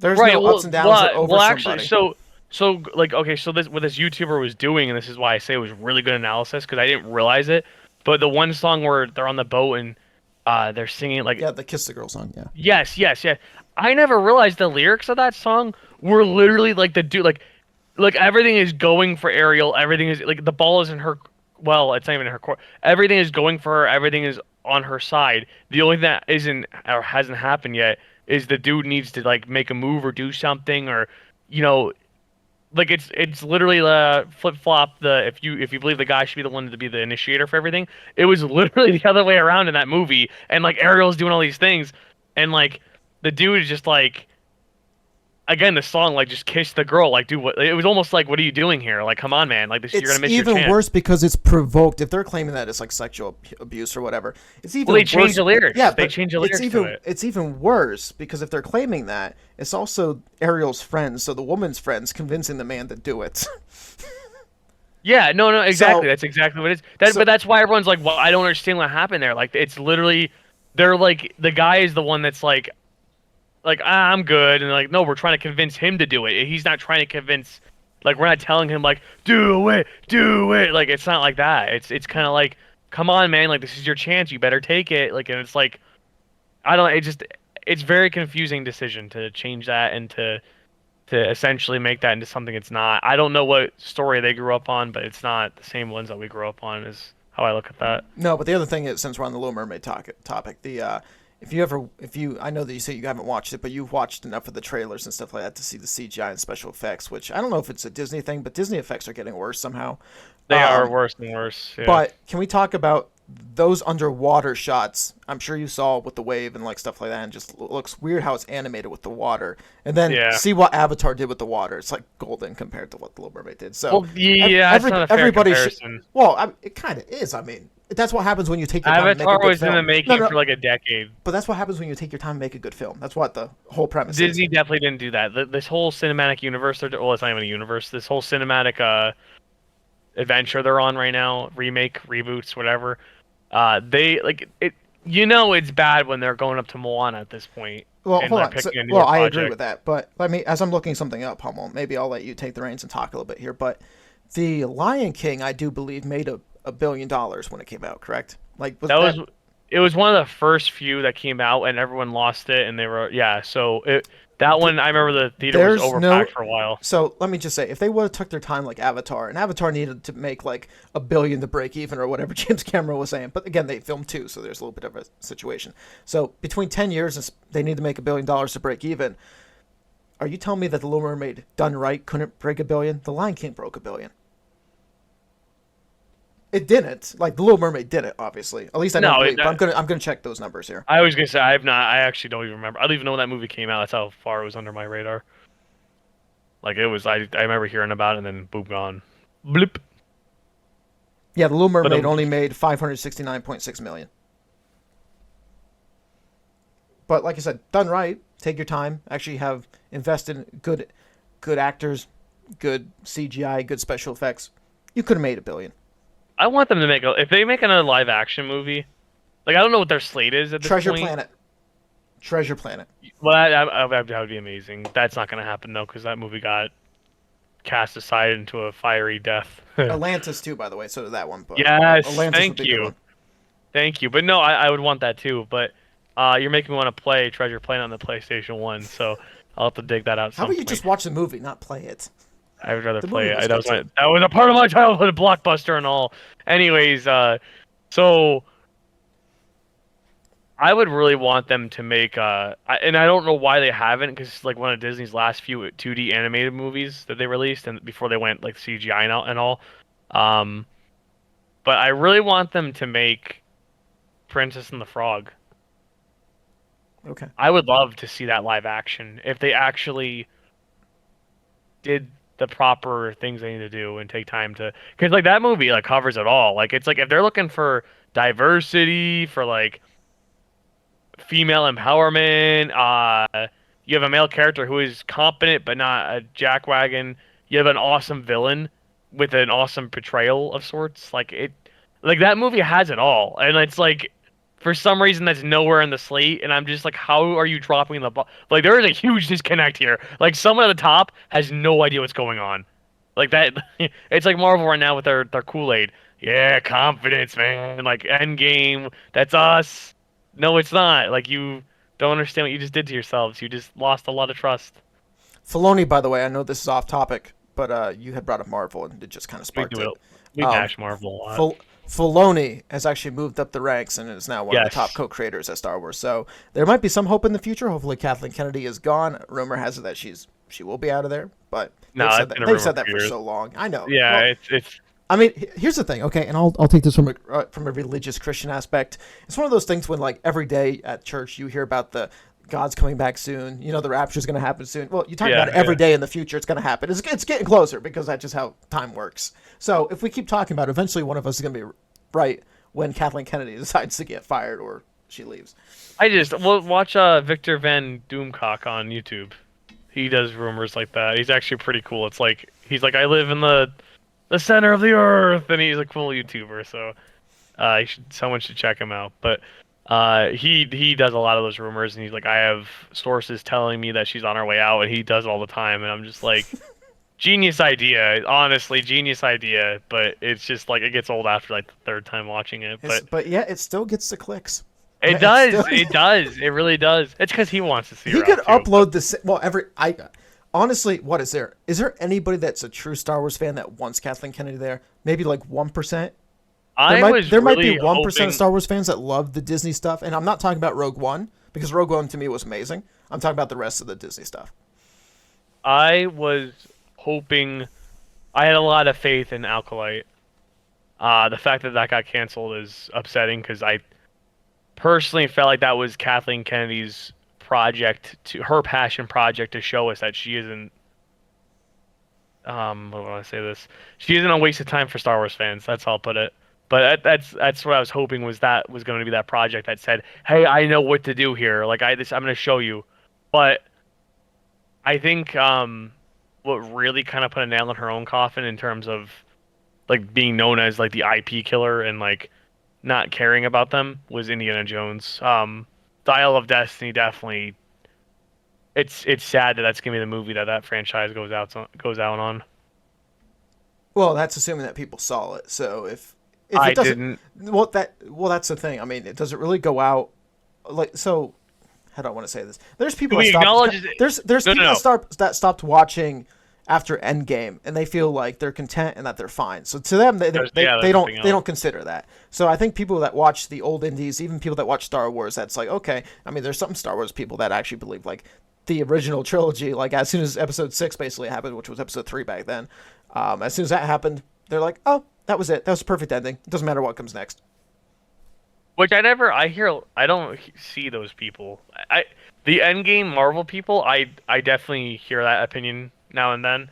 There's no ups and downs or over actually, somebody. so like okay, so this what this YouTuber was doing, and this is why I say it was really good analysis because I didn't realize it. But the one song where they're on the boat and they're singing like Yeah, the Kiss the Girl song. Yeah. yes. I never realized the lyrics of that song were literally like the dude like everything is going for Ariel. Everything is like the ball is in her. Well, it's not even in her court. Everything is going for her. Everything is on her side. The only thing that isn't or hasn't happened yet is the dude needs to like make a move or do something or you know like it's literally the flip flop the if you believe the guy should be the one to be the initiator for everything. It was literally the other way around in that movie and like Ariel's doing all these things and like the dude is just like again, the song like just kiss the girl, like dude, what? It was almost like, what are you doing here? Like, come on, man, like this, you're gonna miss your chance. It's even worse because it's provoked. If they're claiming that it's like sexual abuse or whatever, it's even Well, they worse. change the lyrics. Yeah, they change the lyrics to it. It's even worse because if they're claiming that, it's also Ariel's friends, so the woman's friends convincing the man to do it. Yeah, no, exactly. So, That's exactly what it is. But that's why everyone's like, well, I don't understand what happened there. Like, it's literally, they're like, the guy is the one that's like I'm good, and like, no, we're trying to convince him to do it. He's not trying to convince, like, we're not telling him like, do it. Like, it's not like that. It's kind of like come on, man, like this is your chance, you better take it. Like, and it's like, I don't, it's very confusing decision to change that and to essentially make that into something it's not. I don't know what story they grew up on, but it's not the same ones that we grew up on. Is how I look at that. No, but the other thing is, since we're on the Little Mermaid topic, if you, I know that you say you haven't watched it, but you've watched enough of the trailers and stuff like that to see the CGI and special effects, which I don't know if it's a Disney thing, but Disney effects are getting worse somehow. They are worse and worse. Yeah. But can we talk about those underwater shots? I'm sure you saw with the wave and like stuff like that, and just looks weird how it's animated with the water. And then Yeah. see what Avatar did with the water. It's like golden compared to what the Little Mermaid did. So Well, yeah, it's not a fair everybody comparison. it kind of is. I mean, that's what happens when you take your time to make a Avatar good was in film. the making for like a decade. But that's what happens when you take your time to make a good film. That's what the whole premise Disney is. definitely didn't do that. This whole cinematic universe, well, it's not even a universe. This whole cinematic adventure they're on right now, remake, reboots, whatever. They like it. You know, it's bad when they're going up to Moana at this point. Well, And hold they're on. picking a newer I agree project. with that. But let me, as I'm looking something up, Hummel, maybe I'll let you take the reins and talk a little bit here. But the Lion King, I do believe, made $1 billion when it came out, correct? Like, was That that, was it was one of the first few that came out, and everyone lost it, and they were yeah. So that one, I remember the theater was there's no. overpacked for a while. So let me just say, if they would have took their time like Avatar, and Avatar needed to make like $1 billion to break even or whatever James Cameron was saying, but again, they filmed two, so there's a little bit of a situation. So between 10 years, they need to make $1 billion to break even. Are you telling me that the Little Mermaid done right couldn't break $1 billion? The Lion King broke $1 billion. It didn't. Like the Little Mermaid did it, obviously. At least I don't No, believe. But I'm gonna check those numbers here. I was gonna say I've not. I actually don't even remember. I don't even know when that movie came out. That's how far it was under my radar. Like it was. I remember hearing about it and then boom, gone. Bloop. Yeah, the Little But Mermaid only made 569.6 million. But like I said, done right. Take your time. Actually, have invest in good actors, good CGI, good special effects. You could have made $1 billion. I want them to make if they make another live action movie. Like I don't know what their slate is at this Treasure point. Planet. Treasure Planet. Well, that would be amazing. That's not gonna happen though, because that movie got cast aside into a fiery death. Atlantis too, by the way. So did that one. But Yes, Atlantis would thank be a good you, one. thank you. But no, I would want that too. But you're making me want to play Treasure Planet on the PlayStation 1, so I'll have to dig that out. How about you just watch the movie, not play it? I would rather The play movie it. was That good was my too. that was a part of my childhood, blockbuster and all. Anyways, so I would really want them to make and I don't know why they haven't, because it's like one of Disney's last few 2D animated movies that they released, and before they went like CGI and all. Um, but I really want them to make Princess and the Frog. Okay. I would love to see that live action if they actually did the proper things they need to do and take time to, because like that movie like covers it all. Like it's like if they're looking for diversity, for like female empowerment, you have a male character who is competent but not a jackwagon. You have an awesome villain with an awesome portrayal of sorts. Like that movie has it all, and it's like for some reason that's nowhere in the slate, and I'm just like, how are you dropping the ball? Like there is a huge disconnect here. Like someone at the top has no idea what's going on. Like that, it's like Marvel right now with their Kool-Aid. Yeah, confidence, man. Like Endgame, that's us. No, it's not. Like you don't understand what you just did to yourselves. You just lost a lot of trust. Filoni, by the way, I know this is off topic, but you had brought up Marvel and it just kind of We sparked do it. it. We Um, bash Marvel a lot. Filoni has actually moved up the ranks and is now one of the top Yes. co-creators at Star Wars. So there might be some hope in the future. Hopefully, Kathleen Kennedy is gone. Rumor has it that she will be out of there, but No, they've said it's that been a they've rumor said that for for years. so long. I know. Yeah, Well, it's I mean, here's the thing, okay, and I'll take this from a religious Christian aspect. It's one of those things when like every day at church you hear about the God's coming back soon. You know, the rapture's going to happen soon. Well, you talk Yeah, about it every yeah. day in the future. It's going to happen. It's getting closer because that's just how time works. So if we keep talking about it, eventually one of us is going to be right when Kathleen Kennedy decides to get fired or she leaves. I just watch Victor Van Doomcock on YouTube. He does rumors like that. He's actually pretty cool. It's like he's like I live in the center of the earth, and he's a cool YouTuber. So someone should check him out. But he does a lot of those rumors, and he's like I have sources telling me that she's on her way out, and he does it all the time. And I'm just like, Genius idea, honestly, genius idea. But it's just like it gets old after like the third time watching it. But yeah, it still gets the clicks. It It's still does, it does, it really does. It's because he wants to see he her could out too. upload this. Well, I honestly, what is there? Is there anybody that's a true Star Wars fan that wants Kathleen Kennedy there? Maybe like 1%. I was There might be really 1% of hoping. Star Wars fans that love the Disney stuff, and I'm not talking about Rogue One because Rogue One to me was amazing. I'm talking about the rest of the Disney stuff. I was hoping. I had a lot of faith in Alkalite. The fact that that got canceled is upsetting because I personally felt like that was Kathleen Kennedy's project to her passion project to show us that she isn't. What do I say this? She isn't a waste of time for Star Wars fans. That's how I'll put it. But that's what I was hoping was that was going to be that project that said, "Hey, I know what to do here. Like I'm going to show you." But I think what really kind of put a nail in her own coffin in terms of like being known as like the IP killer and like not caring about them was Indiana Jones. Dial of Destiny definitely. It's sad that that's gonna be the movie that franchise goes out on. Well, that's assuming that people saw it. So if I it doesn't, didn't. well that's the thing. I mean, it doesn't really go out like so. How do I want to say this? There's people Do that we stopped. acknowledge? There's No, people no, no. that stopped watching after Endgame, and they feel like they're content and that they're fine. So to them, There's something they else. don't consider that. So I think people that watch the old indies, even people that watch Star Wars, that's like okay. I mean, there's some Star Wars people that actually believe like the original trilogy. Like as soon as Episode 6 basically happened, which was Episode 3 back then, as soon as that happened, they're like, oh, that was it. That was a perfect ending. It doesn't matter what comes next. Which I don't see those people. The Endgame Marvel people, I definitely hear that opinion now and then.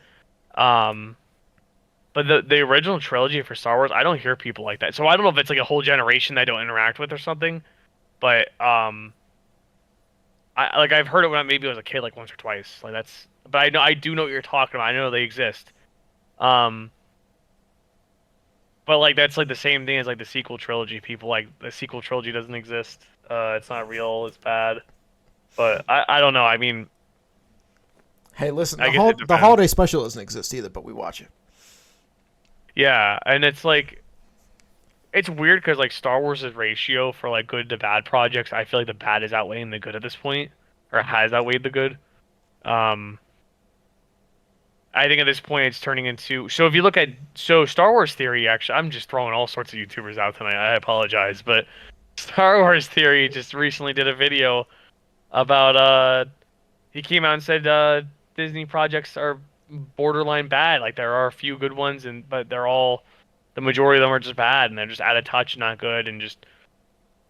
Um, but the original trilogy for Star Wars, I don't hear people like that. So I don't know if it's like a whole generation that I don't interact with or something. But I've heard it when maybe I was a kid like once or twice. Like that's, but I do know what you're talking about. I know they exist. Um, but like that's like the same thing as like the sequel trilogy. People like the sequel trilogy doesn't exist. It's not real. It's bad. But I don't know. I mean, Hey, listen, I guess it the depends. holiday special doesn't exist either, but we watch it. Yeah, and it's like it's weird because like Star Wars' ratio for like good to bad projects, I feel like the bad is outweighing the good at this point, or has outweighed the good. Um, I think at this point it's turning into so if you look at Star Wars Theory actually I'm just throwing all sorts of YouTubers out tonight. I apologize, but Star Wars Theory just recently did a video about he came out and said Disney projects are borderline bad. Like there are a few good ones and but the majority of them are just bad and they're just out of touch, not good and just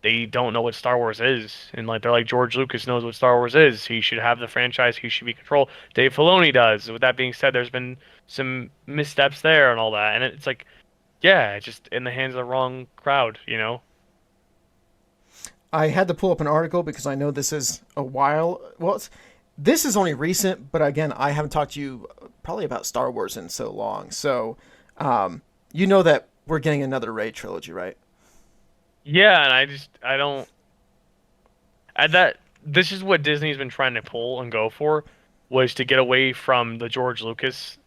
they don't know what Star Wars is. And like they're like George Lucas knows what Star Wars is. He should have the franchise. He should be control. Dave Filoni does. With that being said, there's been some missteps there and all that. And it's like, yeah, it's just in the hands of the wrong crowd, you know? I had to pull up an article because I know this is a while. Well, this is only recent, but again, I haven't talked to you probably about Star Wars in so long. So, you know that we're getting another Rey trilogy, right? Yeah, and I don't. At that, this is what Disney's been trying to pull and go for, was to get away from the George Lucas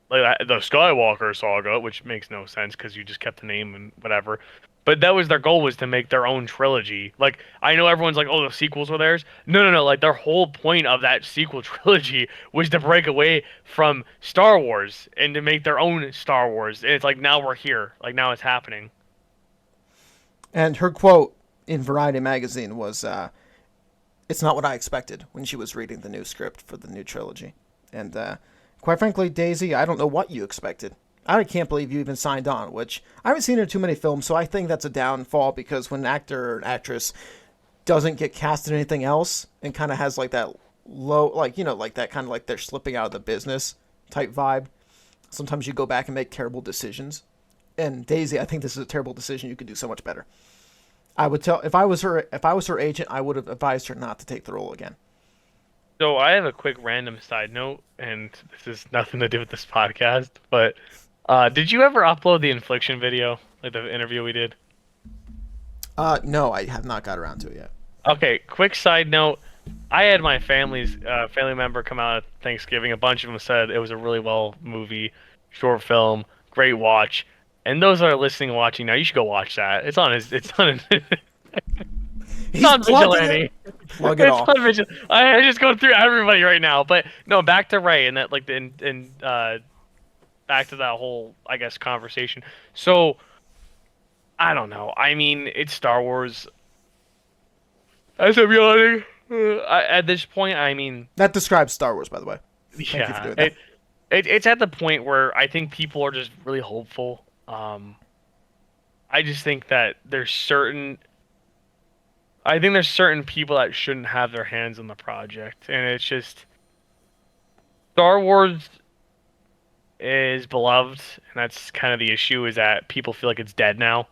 like the Skywalker saga, which makes no sense because you just kept the name and whatever. But that was their goal was to make their own trilogy. Like I know everyone's like, oh, the sequels were theirs. No, no, no. Like their whole point of that sequel trilogy was to break away from Star Wars and to make their own Star Wars. And it's like now we're here. Like now it's happening. And her quote in Variety magazine was, "It's not what I expected" when she was reading the new script for the new trilogy. And quite frankly, Daisy, I don't know what you expected. I can't believe you even signed on, which I haven't seen her in too many films, so I think that's a downfall because when an actor or an actress doesn't get cast in anything else and kind of has like that low, like, you know, like that kind of like they're slipping out of the business type vibe, sometimes you go back and make terrible decisions. And Daisy, I think this is a terrible decision. You could do so much better. I would tell if I was her agent, I would have advised her not to take the role again. So I have a quick random side note, and this has nothing to do with this podcast, but did you ever upload the Infliction video, like the interview we did? No, I have not got around to it yet. Okay, quick side note. I had my family member come out at Thanksgiving. A bunch of them said it was a really well movie, short film, great watch. And those that are listening and watching now, you should go watch that. It's He's on plugging it. Vigilante. Plug it It's all. on Vigilante. I just go through everybody right now. But no, back to Ray and that like back to that whole I guess conversation. So I don't know. I mean, it's Star Wars. As a reality, at this point, I mean, That describes Star Wars, by the way. Thank you for yeah, doing that. it's at the point where I think people are just really hopeful. I just think that I think there's certain people that shouldn't have their hands on the project, and it's just Star Wars is beloved, and that's kind of the issue is that people feel like it's dead now.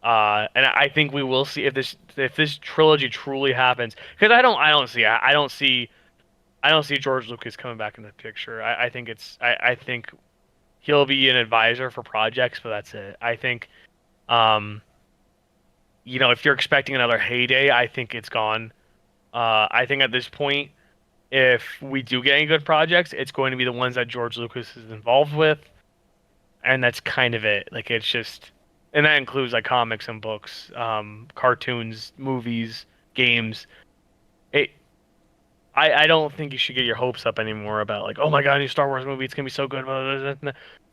And I think we will see if this trilogy truly happens because I don't see George Lucas coming back in the picture. I think he'll be an advisor for projects, but that's it. I think um if you're expecting another heyday, I think it's gone. I think at this point, if we do get any good projects, it's going to be the ones that George Lucas is involved with, and that's kind of it. Like it's just, and that includes like comics and books, cartoons, movies, games. It, I don't think you should get your hopes up anymore about like, oh my god, new Star Wars movie, it's gonna be so good,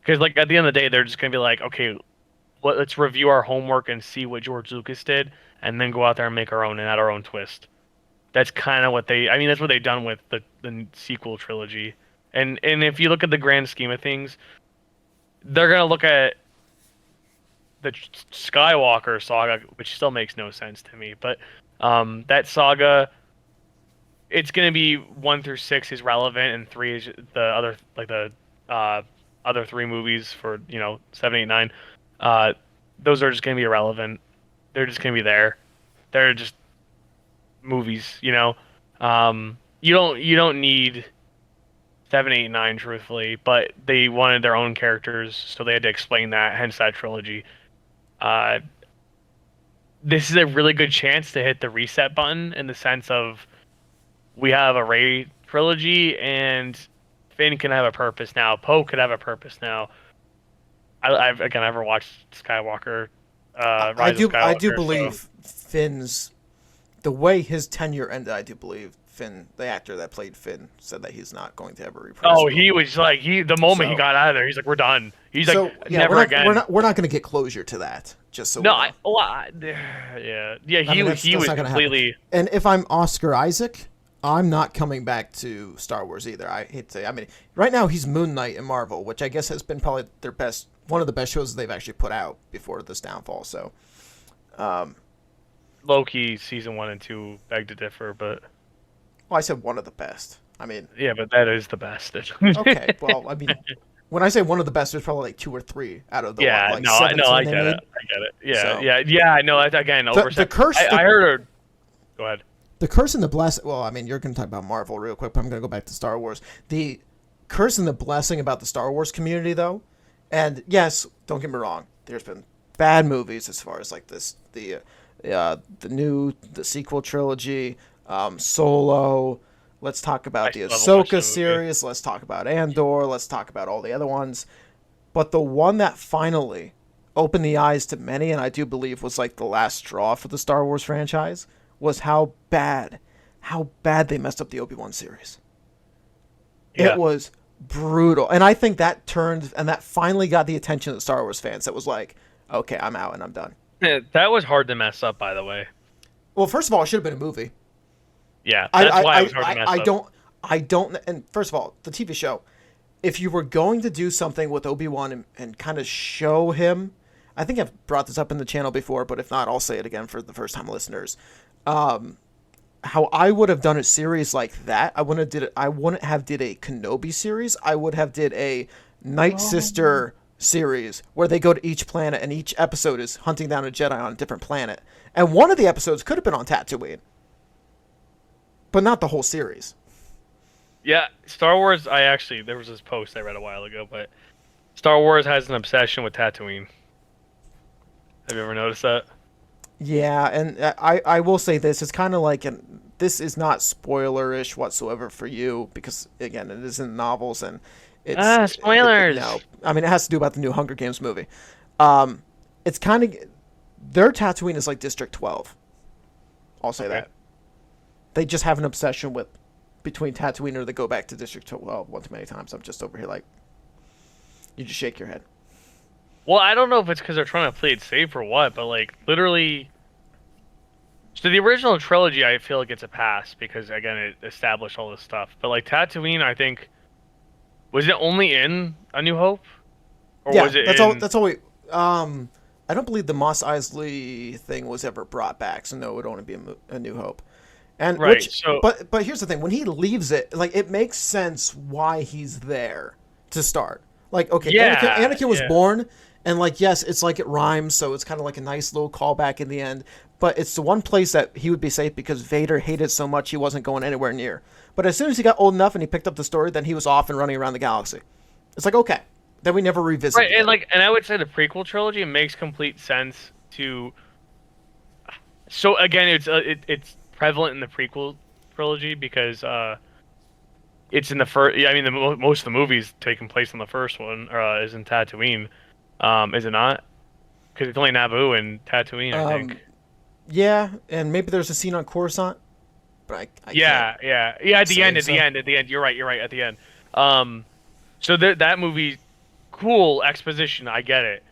because like at the end of the day, they're just gonna be like, okay, let's review our homework and see what George Lucas did, and then go out there and make our own and add our own twist. That's kind of what I mean, that's what they've done with the sequel trilogy. And if you look at the grand scheme of things, they're gonna look at the Skywalker saga, which still makes no sense to me, but that saga, it's gonna be 1 through 6 is relevant, and 3 is the other like the other 3 movies for 7, 8, 9. Those are just gonna be irrelevant. They're just gonna be there. They're just movies, you know. You don't need 7, 8, 9, truthfully, but they wanted their own characters, so they had to explain that. Hence that trilogy. Uh, this is a really good chance to hit the reset button in the sense of we have a Rey trilogy, and Finn can have a purpose now. Poe could have a purpose now. I've again never watched Skywalker, I Rise of do. I do Skywalker, so. believe Finn's the way his tenure ended. I do believe Finn, the actor that played Finn, said that he's not going to ever reprise Oh, the he role. was like the moment he So, got out of there, he's like, we're done. He's like, yeah, never again. we're not going to get closure to that. Just so No, we know. yeah. I mean, He that's was not going to happen. completely. And if I'm Oscar Isaac, I'm not coming back to Star Wars either. I hate to say. I mean, right now he's Moon Knight in Marvel, which I guess has been probably one of the best shows they've actually put out before this downfall. So, Loki season 1 and 2 beg to differ, but well, I said one of the best. I mean, yeah, but that is the best. okay. Well, I mean, when I say one of the best, there's probably like 2 or 3 out of the Yeah, like no, 17 I they get made. it. I get it. Yeah, So, yeah. I know that again. the curse. I heard her. Go ahead. The curse and the blessing. Well, I mean, you're going to talk about Marvel real quick, but I'm going to go back to Star Wars. The curse and the blessing about the Star Wars community, though, and yes, don't get me wrong. There's been bad movies as far as like the sequel trilogy, Solo. Let's talk about the Ahsoka series. Let's talk about Andor. Let's talk about all the other ones. But the one that finally opened the eyes to many, and I do believe was like the last straw for the Star Wars franchise, was how bad they messed up the Obi-Wan series. Yeah. It was brutal. And I think that finally got the attention of the Star Wars fans that was like, okay, I'm out and I'm done. Yeah, that was hard to mess up, by the way. Well, first of all, it should have been a movie. Yeah, that's why it was hard to mess up. I don't, and first of all, the TV show, if you were going to do something with Obi-Wan and kind of show him, I think I've brought this up in the channel before, but if not, I'll say it again for the first time listeners. How I would have done a series like that, I wouldn't have did a Kenobi series. I would have did a Night Sister series where they go to each planet and each episode is hunting down a Jedi on a different planet. And one of the episodes could have been on Tatooine, but not the whole series. Yeah, Star Wars. There was this post I read a while ago, but Star Wars has an obsession with Tatooine. Have you ever noticed that? Yeah, and I will say this: it's kind of like this is not spoilerish whatsoever for you because, again, it is in novels and it's spoilers. No, I mean it has to do about the new Hunger Games movie. It's kind of their Tatooine is like District 12. I'll say that. They just have an obsession with between Tatooine or they go back to District 12 one too many times. I'm just over here like you just shake your head. Well, I don't know if it's because they're trying to play it safe or what, but like literally. So the original trilogy, I feel like it's a pass because again, it established all this stuff. But like Tatooine, I think, was it only in A New Hope, or was it? That's all. I don't believe the Mos Eisley thing was ever brought back, so no, it would only be a New Hope. And right. But here's the thing: when he leaves it, like it makes sense why he's there to start. Like, okay, Anakin was born. And, like, yes, it's like it rhymes, so it's kind of like a nice little callback in the end. But it's the one place that he would be safe because Vader hated so much he wasn't going anywhere near. But as soon as he got old enough and he picked up the story, then he was off and running around the galaxy. It's like, okay. Then we never revisit it. Right, and I would say the prequel trilogy makes complete sense to... So, again, it's prevalent in the prequel trilogy because it's in the first... I mean, most of the movies taking place in the first one is in Tatooine. Is it not? Because it's only Naboo and Tatooine, I think. Yeah, and maybe there's a scene on Coruscant, but I yeah. At the end. You're right. At the end. So that movie, cool exposition. I get it,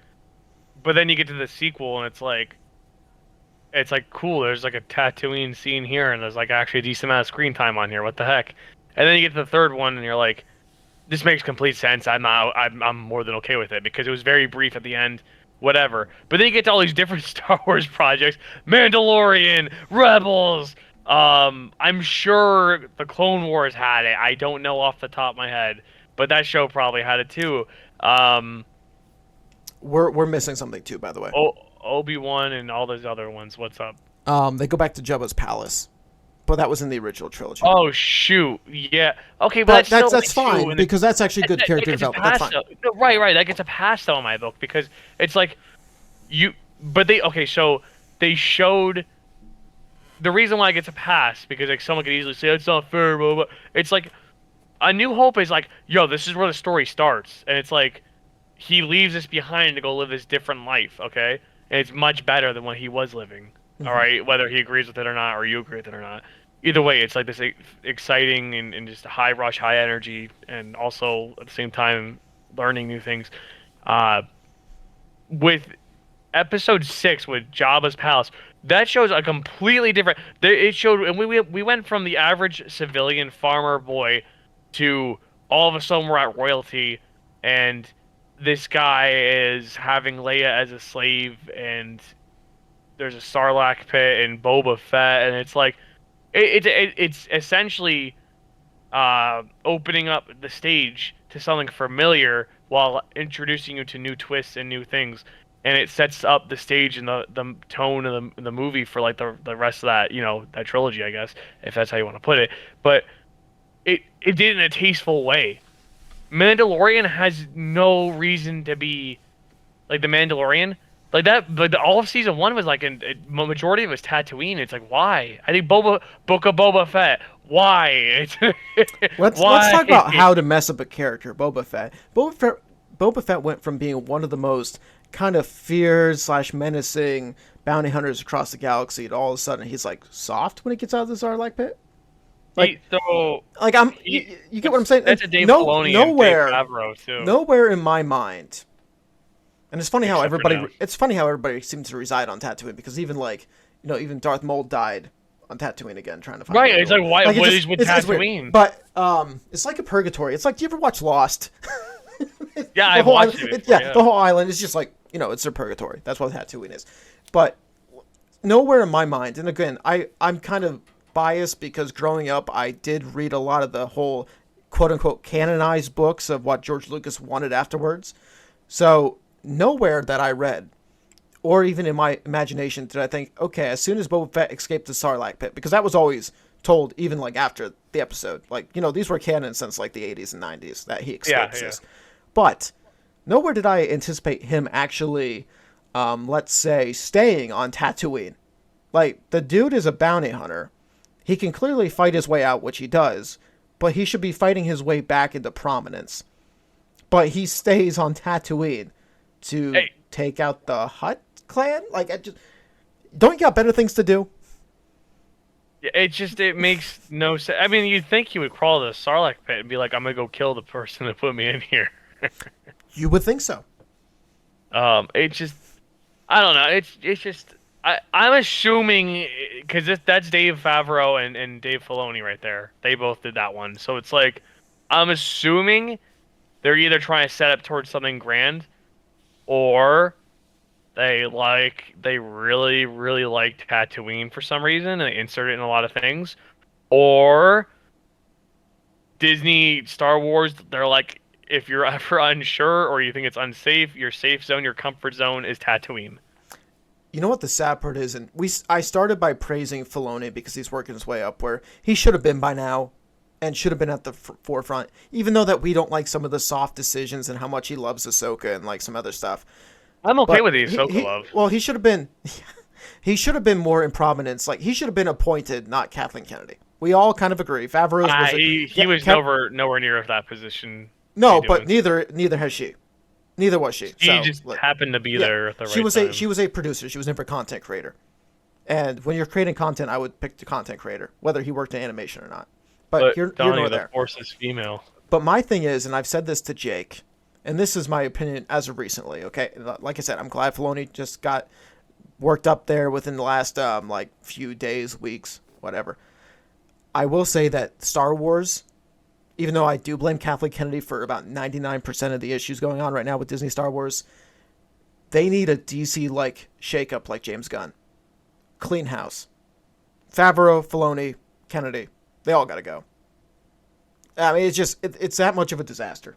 but then you get to the sequel and it's like cool. There's like a Tatooine scene here, and there's like actually a decent amount of screen time on here. What the heck? And then you get to the third one, and you're like. This makes complete sense. I'm more than okay with it because it was very brief at the end, whatever. But then you get to all these different Star Wars projects, Mandalorian, Rebels. I'm sure the Clone Wars had it. I don't know off the top of my head, but that show probably had it too. We're missing something too, by the way. Obi-Wan and all those other ones. What's up? They go back to Jabba's palace. But that was in the original trilogy. Oh shoot! Yeah. Okay, but that's fine because that's actually good character development. That's fine. Right. That gets a pass though in my book because it's like you. But so they showed the reason why it gets a pass because like someone could easily say it's not fair. Blah, blah. It's like A New Hope is like, yo, this is where the story starts, and it's like he leaves this behind to go live this different life. Okay, and it's much better than what he was living. Mm-hmm. All right, whether he agrees with it or not, or you agree with it or not. Either way, it's like this exciting and just high rush, high energy, and also at the same time learning new things. With episode 6 with Jabba's palace, that shows a completely different. It showed, and we went from the average civilian farmer boy to all of a sudden we're at royalty, and this guy is having Leia as a slave, and there's a Sarlacc pit and Boba Fett, and it's like it's essentially opening up the stage to something familiar while introducing you to new twists and new things, and it sets up the stage and the tone of the movie for like the rest of that that trilogy, I guess, if that's how you want to put it. But it did it in a tasteful way. Mandalorian has no reason to be like the Mandalorian. Like that, but all of season 1 was like a majority of it was Tatooine. It's like, why? I think Book of Boba Fett. Why? Let's talk about how to mess up a character. Boba Fett. Boba Fett went from being one of the most kind of feared / menacing bounty hunters across the galaxy to all of a sudden he's like soft when he gets out of the Sarlacc pit. Like, you get what I'm saying? That's a Dave Filoni and Dave Favreau too. Nowhere in my mind. And it's funny how everybody seems to reside on Tatooine because even even Darth Maul died on Tatooine again trying to find right. It's like why? What is with Tatooine? But it's like a purgatory. It's like, do you ever watch Lost? Yeah, I've watched it. The whole island is just like it's their purgatory. That's what Tatooine is. But nowhere in my mind. And again, I'm kind of biased because growing up I did read a lot of the whole quote unquote canonized books of what George Lucas wanted afterwards. So nowhere that I read, or even in my imagination, did I think, okay, as soon as Boba Fett escaped the Sarlacc pit, because that was always told, even like after the episode, like these were canon since like the 80s and 90s that he escaped this. But nowhere did I anticipate him actually, let's say, staying on Tatooine. Like the dude is a bounty hunter, He can clearly fight his way out, which he does, but he should be fighting his way back into prominence. But he stays on Tatooine to Hey, take out the Hutt clan? Like, don't you got better things to do? it makes no sense. I mean, you'd think he would crawl to the Sarlacc pit and be like, "I'm gonna go kill the person that put me in here." You would think so. It just, I don't know. It's just, I'm assuming because that's Dave Favreau and Dave Filoni right there. They both did that one, so it's like, I'm assuming they're either trying to set up towards something grand, or they really like Tatooine for some reason and they insert it in a lot of things, or Disney Star Wars, they're like, if you're ever unsure or you think it's unsafe, your safe zone, your comfort zone is Tatooine. You know what the sad part is, and I started by praising Filoni because he's working his way up where he should have been by now, and should have been at the forefront. Even though that we don't like some of the soft decisions and how much he loves Ahsoka and like some other stuff, I'm okay but with the Ahsoka love. well, he should have been, he should have been more in prominence. Like he should have been appointed, not Kathleen Kennedy. We all kind of agree. Favreau's was He was nowhere near of that position. no, but neither has she. Neither was she. She So, just look, happened to be there at the she right was time. she was a producer. She was never a content creator. And when you're creating content, I would pick the content creator, whether he worked in animation or not. But you're nor the there. Force is female. But my thing is, and I've said this to Jake, and this is my opinion as of recently. Okay, like I said, I'm glad Filoni just got worked up there within the last like few days, weeks, whatever. I will say that Star Wars, even though I do blame Kathleen Kennedy for about 99% of the issues going on right now with Disney Star Wars, they need a DC-like shakeup like James Gunn. Clean house. Favreau, Filoni, Kennedy, they all got to go. I mean, it's just, it's that much of a disaster.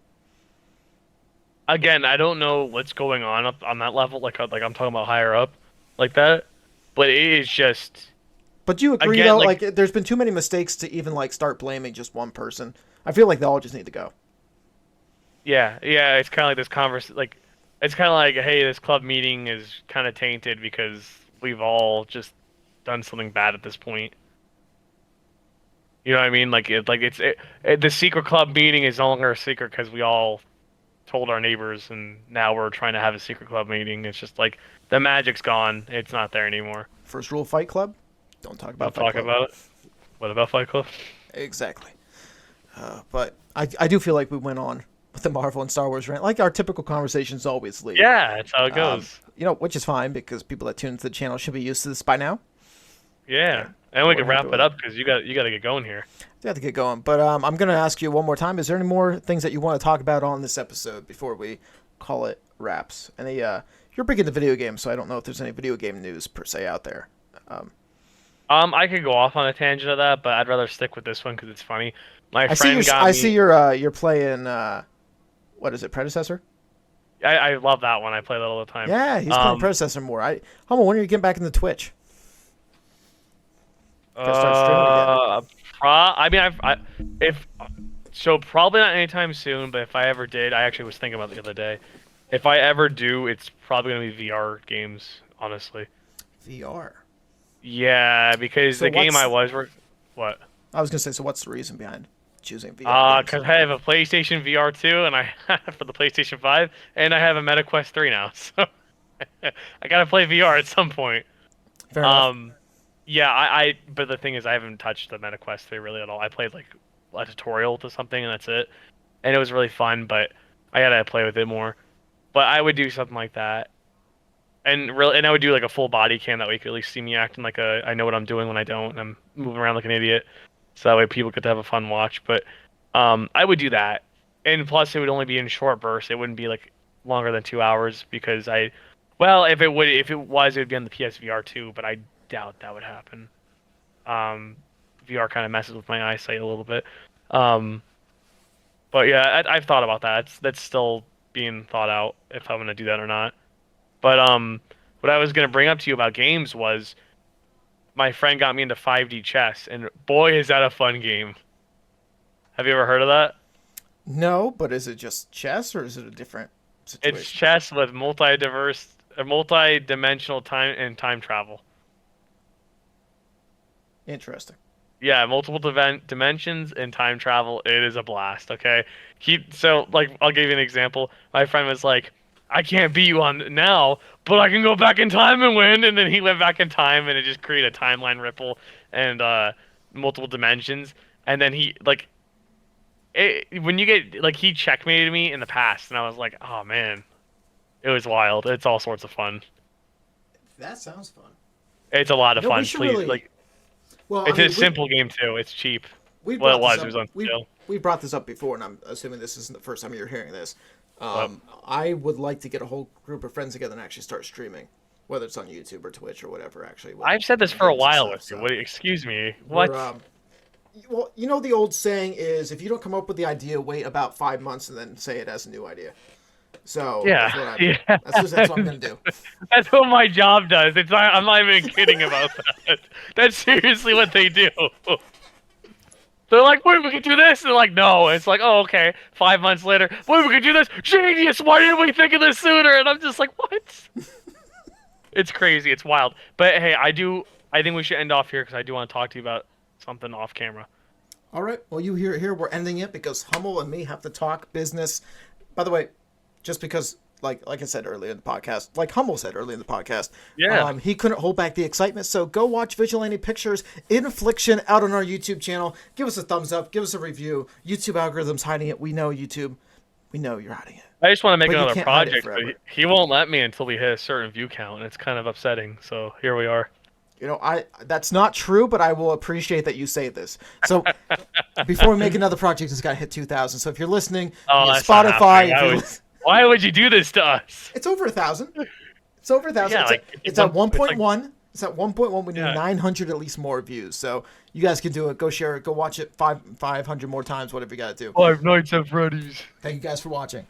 Again, I don't know what's going on up on that level. Like I'm talking about higher up, like that. But it is just. But do you agree, Again, though? like- There's been too many mistakes to even, like, start blaming just one person. I feel like they all just need to go. Yeah. It's kind of like this Like, it's kind of like, hey, this club meeting is kind of tainted because we've all just done something bad at this point. You know what I mean? Like the secret club meeting is no longer a secret because we all told our neighbors, and now we're trying to have a secret club meeting. It's just like the magic's gone. It's not there anymore. First rule of Fight Club, don't talk about Don't Fight talk Club. about it. What about Fight Club? Exactly. But I do feel like we went on with the Marvel and Star Wars rant, like our typical conversations always lead. Yeah, that's how it goes. Which is fine because people that tune into the channel should be used to this by now. Yeah. And we can We're wrap happy it with up because you got to get going here. We have to get going. But I'm going to ask you one more time. Is there any more things that you want to talk about on this episode before we call it wraps? Any, you're big into video games, so I don't know if there's any video game news per se out there. I could go off on a tangent of that, but I'd rather stick with this one because it's funny. My friend I see you're playing, what is it, Predecessor? I love that one. I play that all the time. Yeah, he's playing Predecessor more. Hummel, when are you getting back into Twitch? I mean, probably not anytime soon. But if I ever did, I actually was thinking about it the other day. If I ever do, it's probably gonna be VR games, honestly. VR. Yeah, because So the game what's- what? I was gonna say, so what's the reason behind choosing VR? Because I have a PlayStation VR 2, and I for the PlayStation 5, and I have a Meta Quest 3 now. So I gotta play VR at some point. Fair enough. Yeah, but the thing is, I haven't touched the Meta Quest 3 really at all. I played like a tutorial to something, and that's it. And it was really fun, but I gotta play with it more. But I would do something like that, and I would do like a full body cam that way you could at least see me acting like I know what I'm doing when I don't, and I'm moving around like an idiot. So that way people could have a fun watch. But I would do that, and plus it would only be in short bursts. It wouldn't be like longer than 2 hours because if it was, it would be on the PSVR 2, but I doubt that would happen. VR kind of messes with my eyesight a little bit. But yeah, I've thought about that. That's still being thought out if I'm gonna do that or not. But what I was gonna bring up to you about games was my friend got me into 5D chess, and boy, is that a fun game. Have you ever heard of that? No, but is it just chess or is it a different situation? It's chess with multi-dimensional time and time travel. Interesting. Yeah, multiple dimensions and time travel. It is a blast. Okay, I'll give you an example. My friend was like, "I can't beat you on now, but I can go back in time and win." And then he went back in time, and it just created a timeline ripple and multiple dimensions. And then when you get he checkmated me in the past, and I was like, "Oh man, it was wild." It's all sorts of fun. That sounds fun. It's a lot of We fun. should Please, really. Well, it's a simple game too. It's cheap. We Well, brought it was. this It up. was on sale. We brought this up before, and I'm assuming this isn't the first time you're hearing this. What? I would like to get a whole group of friends together and actually start streaming, whether it's on YouTube or Twitch or whatever. Actually, I've said this for a games and while stuff, with you. so What? Excuse me. What? Well, you know the old saying is, if you don't come up with the idea, wait about 5 months and then say it as a new idea. So Yeah, yeah. that's what I'm gonna do. That's what my job does. I'm not even kidding about that. That's seriously what they do. They're like, wait, we can do this. And they're like, no. It's like, oh, okay. 5 months later, wait, we can do this. Genius! Why didn't we think of this sooner? And I'm just like, what? It's crazy. It's wild. But hey, I think we should end off here because I do want to talk to you about something off camera. All right. Well, you hear it here. We're ending it because Hummel and me have to talk business. By the way, just because, like I said earlier in the podcast, like Hummel said earlier in the podcast, he couldn't hold back the excitement. So go watch Vigilante Pictures Infliction out on our YouTube channel. Give us a thumbs up. Give us a review. YouTube algorithm's hiding it. We know, YouTube. We know you're hiding it. I just want to make But you another can't hide it project, forever. but he won't let me until we hit a certain view count, and it's kind of upsetting. So here we are. You know, that's not true, but I will appreciate that you say this. So before we make another project, it's got to hit 2,000. So if you're listening, That's not Spotify, happening. Why would you do this to us? it's over 1,000. It's over 1,000. Yeah, It's at 1.1. It's at 1.1. We need Yeah. 900 at least more views. So you guys can do it. Go share it. Go watch it 500 more times. Whatever you got to do. Five Nights at Freddys. Thank you guys for watching.